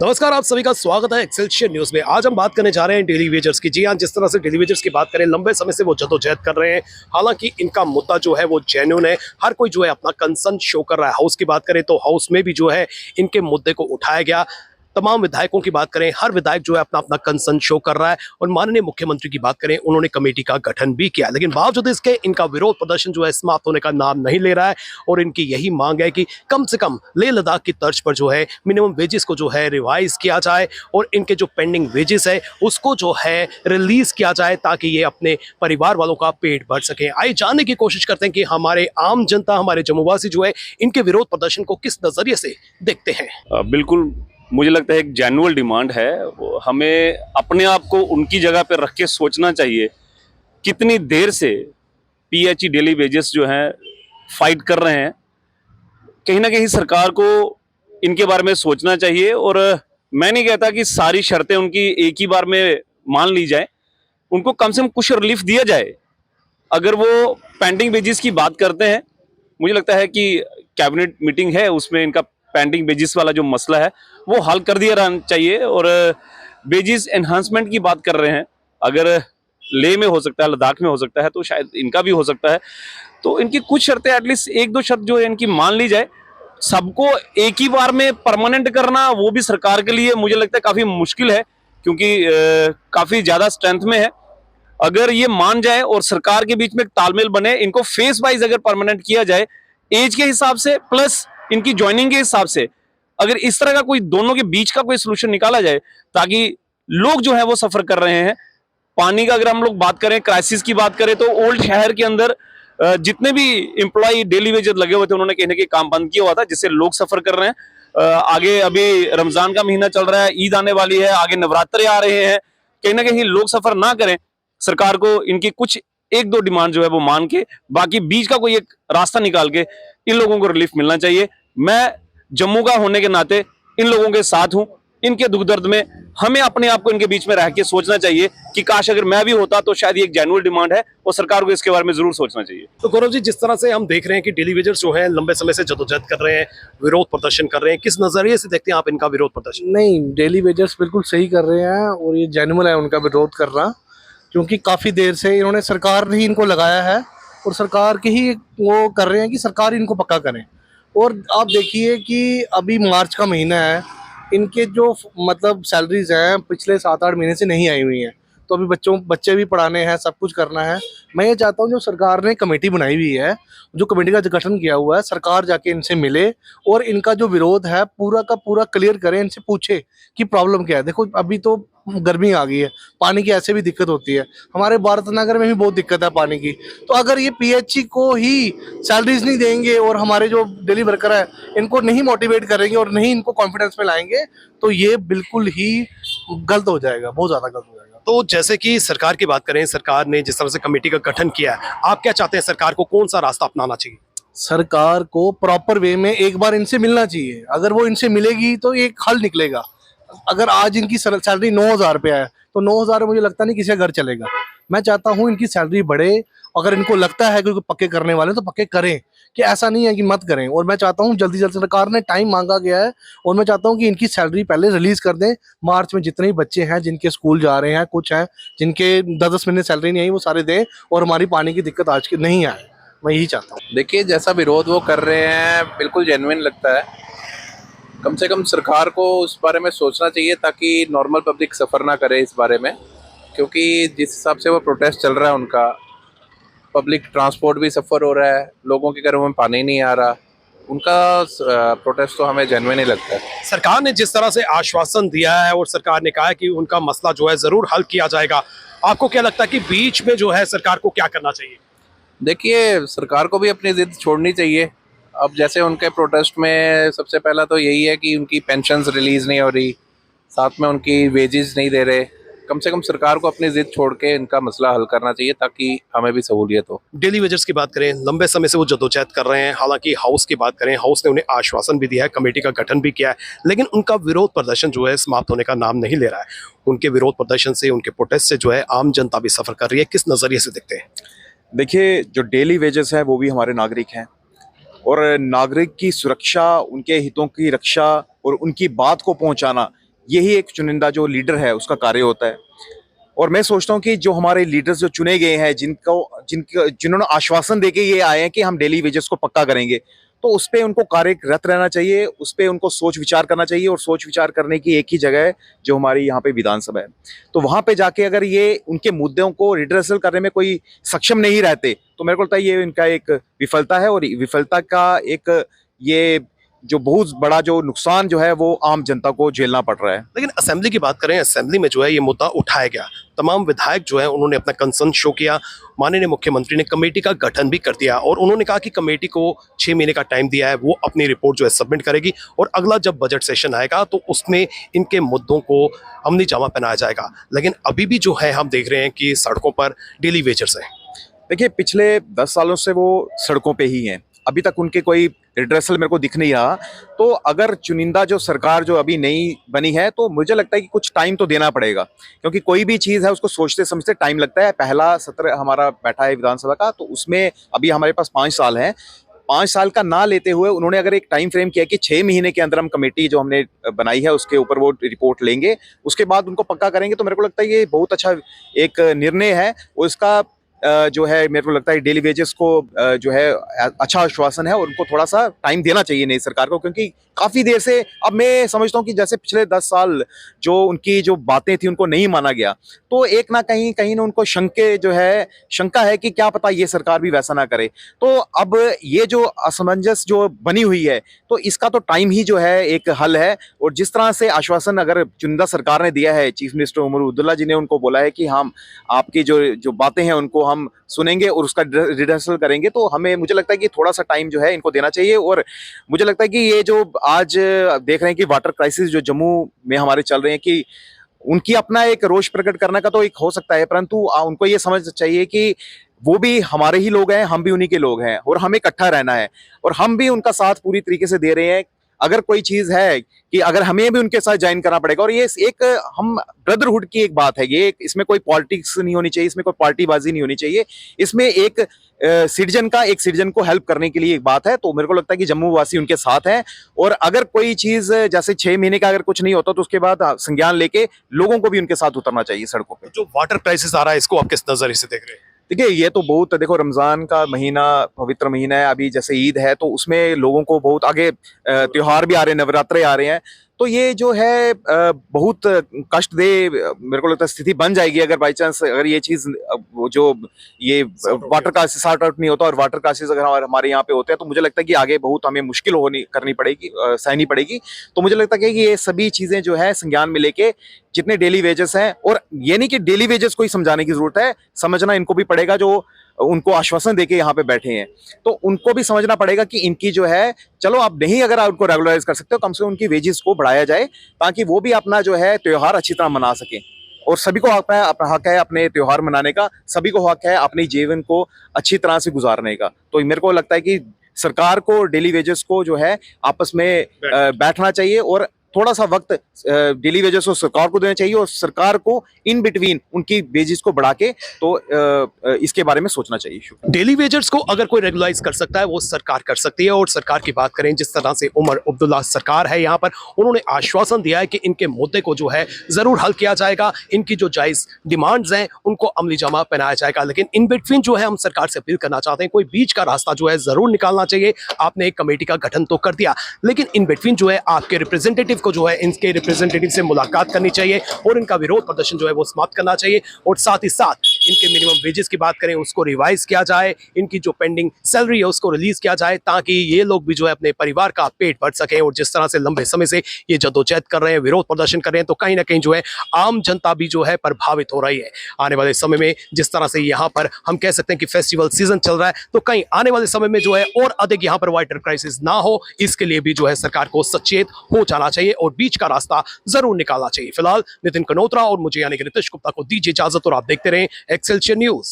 नमस्कार, आप सभी का स्वागत है एक्सेलशियर न्यूज में। आज हम बात करने जा रहे हैं डेली वेजर्स की। जी हाँ, जिस तरह से डेली वेजर्स की बात करें, लंबे समय से वो जद्दोजहद कर रहे हैं। हालांकि इनका मुद्दा जो है वो जेन्युइन है। हर कोई जो है अपना कंसर्न शो कर रहा है। हाउस की बात करें तो हाउस में भी जो है इनके मुद्दे को उठाया गया। तमाम विधायकों की बात करें, हर विधायक जो है अपना अपना कंसर्न शो कर रहा है। और माननीय मुख्यमंत्री की बात करें, उन्होंने कमेटी का गठन भी किया, लेकिन बावजूद इसके इनका विरोध प्रदर्शन जो है समाप्त होने का नाम नहीं ले रहा है। और इनकी यही मांग है कि कम से कम लेह लद्दाख की तर्ज पर जो है मिनिमम वेजेस को जो है रिवाइज किया जाए और इनके जो पेंडिंग वेजेस है उसको जो है रिलीज किया जाए, ताकि ये अपने परिवार वालों का पेट भर सकें। आइए जानने की कोशिश करते हैं कि हमारे आम जनता, हमारे जम्मूवासी जो है इनके विरोध प्रदर्शन को किस नजरिए से देखते हैं। बिल्कुल, मुझे लगता है एक जेन्युइन डिमांड है। हमें अपने आप को उनकी जगह पर रख के सोचना चाहिए। कितनी देर से पीएचई डेली वेजेस जो हैं फाइट कर रहे हैं। कहीं ना कहीं सरकार को इनके बारे में सोचना चाहिए। और मैं नहीं कहता कि सारी शर्तें उनकी एक ही बार में मान ली जाए, उनको कम से कम कुछ रिलीफ दिया जाए। अगर वो पेंडिंग वेजेस की बात करते हैं, मुझे लगता है कि कैबिनेट मीटिंग है, उसमें इनका पेंडिंग वेजेस वाला जो मसला है वो हल कर दिया रहना चाहिए। और वेजेस एनहांसमेंट की बात कर रहे हैं, अगर लेह में हो सकता है, लद्दाख में हो सकता है, तो शायद इनका भी हो सकता है। तो इनकी कुछ शर्तें, एटलीस्ट एक दो शर्त जो है इनकी मान ली जाए। सबको एक ही बार में परमानेंट करना वो भी सरकार के लिए मुझे लगता है काफी मुश्किल है, क्योंकि काफी ज्यादा स्ट्रेंथ में है। अगर ये मान जाए और सरकार के बीच में एक तालमेल बने, इनको फेस वाइज अगर परमानेंट किया जाए, एज के हिसाब से प्लस इनकी ज्वाइनिंग के हिसाब से, अगर इस तरह का कोई दोनों के बीच का कोई सोल्यूशन निकाला जाए, ताकि लोग जो है वो सफर कर रहे हैं। पानी का अगर हम लोग बात करें, क्राइसिस की बात करें, तो ओल्ड शहर के अंदर जितने भी एम्प्लॉय डेली वेजेस लगे हुए थे, उन्होंने कहीं ना कहीं काम बंद किया हुआ था, जिससे लोग सफर कर रहे हैं। आगे अभी रमजान का महीना चल रहा है, ईद आने वाली है, आगे नवरात्रे आ रहे हैं। कहीं ना कहीं लोग सफर ना करें। सरकार को इनकी कुछ एक दो डिमांड जो है वो मान के, बाकी बीच का कोई एक रास्ता निकाल के इन लोगों को रिलीफ मिलना चाहिए। मैं जम्मू का होने के नाते इन लोगों के साथ हूं। इनके दुख दर्द में हमें अपने आप को इनके बीच में रह के सोचना चाहिए कि काश अगर मैं भी होता तो शायद ये एक जेन्युइन डिमांड है और सरकार को इसके बारे में जरूर सोचना चाहिए। तो गौरव जी, जिस तरह से हम देख रहे हैं कि डेली वेजर्स जो है लंबे समय से जद्दोजहद कर रहे हैं, विरोध प्रदर्शन कर रहे हैं, किस नजरिए से देखते हैं आप इनका विरोध प्रदर्शन? नहीं, डेली वेजर्स बिल्कुल सही कर रहे हैं और ये जेन्युइन है उनका विरोध करना, क्योंकि काफ़ी देर से इन्होंने, सरकार ने ही इनको लगाया है और सरकार के ही वो कर रहे हैं कि सरकार इनको पक्का करें। और आप देखिए कि अभी मार्च का महीना है, इनके जो मतलब सैलरीज हैं पिछले 7-8 महीने से नहीं आई हुई हैं। तो अभी बच्चे भी पढ़ाने हैं, सब कुछ करना है। मैं ये चाहता हूँ जो सरकार ने कमेटी बनाई हुई है, जो कमेटी का गठन किया हुआ है, सरकार जाके इनसे मिले और इनका जो विरोध है पूरा का पूरा क्लियर करें, इनसे पूछे कि प्रॉब्लम क्या है। देखो, अभी तो गर्मी आ गई है, पानी की ऐसे भी दिक्कत होती है, हमारे भारत नगर में भी बहुत दिक्कत है पानी की। तो अगर ये पीएचई को ही सैलरीज नहीं देंगे और हमारे जो डेली वर्कर है इनको नहीं मोटिवेट करेंगे और नहीं इनको कॉन्फिडेंस में लाएंगे, तो ये बिल्कुल ही गलत हो जाएगा, बहुत ज़्यादा गलत हो जाएगा। तो जैसे कि सरकार की बात करें, सरकार ने जिस तरह से कमेटी का गठन किया है, आप क्या चाहते हैं, सरकार को कौन सा रास्ता अपनाना चाहिए? सरकार को प्रॉपर वे में एक बार इनसे मिलना चाहिए। अगर वो इनसे मिलेगी तो एक हल निकलेगा। अगर आज इनकी सैलरी 9,000 रुपया है, तो 9,000 मुझे लगता नहीं किसी का घर चलेगा। मैं चाहता हूँ इनकी सैलरी बढ़े। अगर इनको लगता है कि पक्के करने वाले तो पक्के करें, कि ऐसा नहीं है कि मत करें। और मैं चाहता हूँ जल्दी जल्दी, सरकार ने टाइम मांगा गया है और मैं चाहता हूँ कि इनकी सैलरी पहले रिलीज कर दें। मार्च में जितने भी बच्चे हैं जिनके स्कूल जा रहे हैं, कुछ हैं जिनके 10-10 महीने सैलरी नहीं आई, वो सारे दें और हमारी पानी की दिक्कत आज की नहीं आए। मैं यही चाहता हूँ। देखिए, जैसा विरोध वो कर रहे हैं बिल्कुल जेन्युइन लगता है। कम से कम सरकार को उस बारे में सोचना चाहिए, ताकि नॉर्मल पब्लिक सफ़र ना करे इस बारे में। क्योंकि जिस हिसाब से वो प्रोटेस्ट चल रहा है उनका, पब्लिक ट्रांसपोर्ट भी सफ़र हो रहा है, लोगों के घरों में पानी नहीं आ रहा। उनका प्रोटेस्ट तो हमें जेन्युइन ही लगता है। सरकार ने जिस तरह से आश्वासन दिया है और सरकार ने कहा है कि उनका मसला जो है जरूर हल किया जाएगा, आपको क्या लगता है कि बीच में जो है सरकार को क्या करना चाहिए? देखिए, सरकार को भी अपनी ज़िद छोड़नी चाहिए। अब जैसे उनके प्रोटेस्ट में सबसे पहला तो यही है कि उनकी पेंशन्स रिलीज़ नहीं हो रही, साथ में उनकी वेजेस नहीं दे रहे। कम से कम सरकार को अपनी ज़िद छोड़ के इनका मसला हल करना चाहिए, ताकि हमें भी सहूलियत हो। डेली वेजर्स की बात करें, लंबे समय से वो जद्दोजहद कर रहे हैं। हालांकि हाउस की बात करें, हाउस ने उन्हें आश्वासन भी दिया है, कमेटी का गठन भी किया है, लेकिन उनका विरोध प्रदर्शन जो है समाप्त होने का नाम नहीं ले रहा है। उनके विरोध प्रदर्शन से, उनके प्रोटेस्ट से जो है आम जनता भी सफर कर रही है। किस नजरिए से देखते हैं? देखिए, जो डेली वेजेस है वो भी हमारे नागरिक हैं और नागरिक की सुरक्षा, उनके हितों की रक्षा और उनकी बात को पहुंचाना, यही एक चुनिंदा जो लीडर है उसका कार्य होता है। और मैं सोचता हूँ कि जो हमारे लीडर्स जो चुने गए हैं, जिन्होंने आश्वासन देके ये आए हैं कि हम डेली वेजेस को पक्का करेंगे, तो उस पे उनको कार्यरत रहना चाहिए, उस पे उनको सोच विचार करना चाहिए। और सोच विचार करने की एक ही जगह है जो हमारी यहाँ पे विधानसभा है। तो वहाँ पे जाके अगर ये उनके मुद्दों को रिड्रेसल करने में कोई सक्षम नहीं रहते, तो मेरे को लगता है ये इनका एक विफलता है। और विफलता का एक ये जो बहुत बड़ा जो नुकसान जो है वो आम जनता को झेलना पड़ रहा है। लेकिन असेंबली की बात करें, असेंबली में जो है ये मुद्दा उठाया गया, तमाम विधायक जो है उन्होंने अपना कंसर्न शो किया। माननीय मुख्यमंत्री ने कमेटी का गठन भी कर दिया और उन्होंने कहा कि कमेटी को 6 महीने का टाइम दिया है, वो अपनी रिपोर्ट जो है सबमिट करेगी और अगला जब बजट सेशन आएगा तो उसमें इनके मुद्दों को अमली जामा पहनाया जाएगा। लेकिन अभी भी जो है हम देख रहे हैं कि सड़कों पर डेली वेजर्स हैं। देखिए, पिछले 10 सालों से वो सड़कों पे ही हैं, अभी तक उनके कोई रिड्रेसल मेरे को दिख नहीं रहा। तो अगर चुनिंदा जो सरकार जो अभी नई बनी है, तो मुझे लगता है कि कुछ टाइम तो देना पड़ेगा, क्योंकि कोई भी चीज़ है उसको सोचते समझते टाइम लगता है। पहला सत्र हमारा बैठा है विधानसभा का, तो उसमें अभी हमारे पास 5 साल हैं। 5 साल का ना लेते हुए उन्होंने अगर एक टाइम फ्रेम किया कि 6 महीने के अंदर हम कमेटी जो हमने बनाई है उसके ऊपर वो रिपोर्ट लेंगे, उसके बाद उनको पक्का करेंगे, तो मेरे को लगता है ये बहुत अच्छा एक निर्णय है। और इसका जो है मेरे को लगता है डेली वेजेस को जो है अच्छा आश्वासन है और उनको थोड़ा सा टाइम देना चाहिए नई सरकार को, क्योंकि काफ़ी देर से अब मैं समझता हूँ कि जैसे पिछले 10 साल जो उनकी जो बातें थी उनको नहीं माना गया, तो एक ना कहीं ना उनको शंका है कि क्या पता ये सरकार भी वैसा ना करे। तो अब ये जो असमंजस जो बनी हुई है, तो इसका तो टाइम ही जो है एक हल है। और जिस तरह से आश्वासन अगर चुनिंदा सरकार ने दिया है, चीफ मिनिस्टर उमर अब्दुल्ला जी ने उनको बोला है कि हम आपकी जो बातें हैं उनको हम सुनेंगे और उसका रिहर्सल करेंगे, तो मुझे लगता है कि थोड़ा सा टाइम जो है इनको देना चाहिए। और मुझे लगता है कि ये जो आज देख रहे हैं कि वाटर क्राइसिस जो जम्मू में हमारे चल रहे हैं, कि उनकी अपना एक रोष प्रकट करने का तो एक हो सकता है, परंतु उनको ये समझ चाहिए कि वो भी हमारे ही लोग हैं, हम भी उन्हीं के लोग हैं और हमें इकट्ठा रहना है और हम भी उनका साथ पूरी तरीके से दे रहे हैं। अगर कोई चीज है कि अगर हमें भी उनके साथ ज्वाइन करना पड़ेगा, और ये एक हम ब्रदरहुड की एक बात है, ये इसमें कोई पॉलिटिक्स नहीं होनी चाहिए, इसमें कोई पार्टीबाजी नहीं होनी चाहिए, इसमें एक सिटीजन को हेल्प करने के लिए एक बात है। तो मेरे को लगता है कि जम्मू वासी उनके साथ हैं। और अगर कोई चीज जैसे 6 महीने का अगर कुछ नहीं होता, तो उसके बाद संज्ञान लेके लोगों को भी उनके साथ उतरना चाहिए सड़कों पे। जो वाटर क्राइसिस आ रहा है इसको आप किस नजरिए से देख रहे हैं? देखिए, ये तो बहुत, देखो रमजान का महीना पवित्र महीना है, अभी जैसे ईद है तो उसमें लोगों को बहुत आगे त्योहार भी आ रहे हैं, नवरात्रे आ रहे हैं, तो ये जो है बहुत कष्ट दे मेरे को लगता है स्थिति बन जाएगी अगर बाई चांस अगर ये चीज जो ये वाटर क्राइसिस सॉर्ट आउट नहीं होता और वाटर क्राइसिस अगर हमारे यहाँ पे होते हैं, तो मुझे लगता है कि आगे बहुत हमें मुश्किल करनी पड़ेगी, सहनी पड़ेगी। तो मुझे लगता है कि ये सभी चीजें जो है संज्ञान में लेके जितने डेली वेजेस हैं, और ये नहीं कि डेली वेजेस को ही समझाने की जरूरत है, समझना इनको भी पड़ेगा जो उनको आश्वासन देके यहाँ पे बैठे हैं, तो उनको भी समझना पड़ेगा कि इनकी जो है, चलो आप नहीं अगर उनको रेगुलराइज कर सकते हो, कम से कम उनकी वेजेस को बढ़ाया जाए ताकि वो भी अपना जो है त्योहार अच्छी तरह मना सके। और सभी को हक है अपने त्योहार मनाने का, सभी को हक है अपने जीवन को अच्छी तरह से गुजारने का। तो मेरे को लगता है कि सरकार को डेली वेजेस को जो है आपस में बैठना चाहिए और थोड़ा सा वक्त डेली वेजेस को सरकार को देना चाहिए और सरकार को इन बिटवीन उनकी वेजेस को बढ़ा के तो इसके बारे में सोचना चाहिए। डेली वेजर्स को अगर कोई रेगुलाइज कर सकता है वो सरकार कर सकती है। और सरकार की बात करें, जिस तरह से उमर अब्दुल्ला सरकार है यहाँ पर, उन्होंने आश्वासन दिया है कि इनके मुद्दे को जो है जरूर हल किया जाएगा, इनकी जो जायज डिमांड्स हैं उनको अमली जामा पहनाया जाएगा। लेकिन इन बिटवीन जो है हम सरकार से अपील करना चाहते हैं, कोई बीच का रास्ता जो है जरूर निकालना चाहिए। आपने एक कमेटी का गठन तो कर दिया, लेकिन इन बिटवीन जो है आपके रिप्रेजेंटेटिव को जो है इनके रिप्रेजेंटेटिव से मुलाकात करनी चाहिए और इनका विरोध प्रदर्शन जो है वो समाप्त करना चाहिए। और साथ ही साथ इनके मिनिमम वेजेस की बात करें उसको रिवाइज किया जाए, इनकी जो पेंडिंग सैलरी है उसको रिलीज किया जाए, ताकि ये लोग भी जो है अपने परिवार का पेट भर सकें। और जिस तरह से लंबे समय से ये जद्दोजहद कर रहे हैं, विरोध प्रदर्शन कर रहे हैं, तो कहीं ना कहीं जो है आम जनता भी जो है प्रभावित हो रही है। आने वाले समय में जिस तरह से यहाँ पर हम कह सकते हैं कि फेस्टिवल सीजन चल रहा है, तो कहीं आने वाले समय में जो है और अधिक यहाँ पर वाटर क्राइसिस ना हो, इसके लिए भी जो है सरकार को सचेत हो जाना चाहिए और बीच का रास्ता जरूर निकालना चाहिए। फिलहाल नितिन कनोत्रा और मुझे यानी कि रितेश गुप्ता को दीजिए इजाजत और आप देखते रहें एक्सेलशियर न्यूज।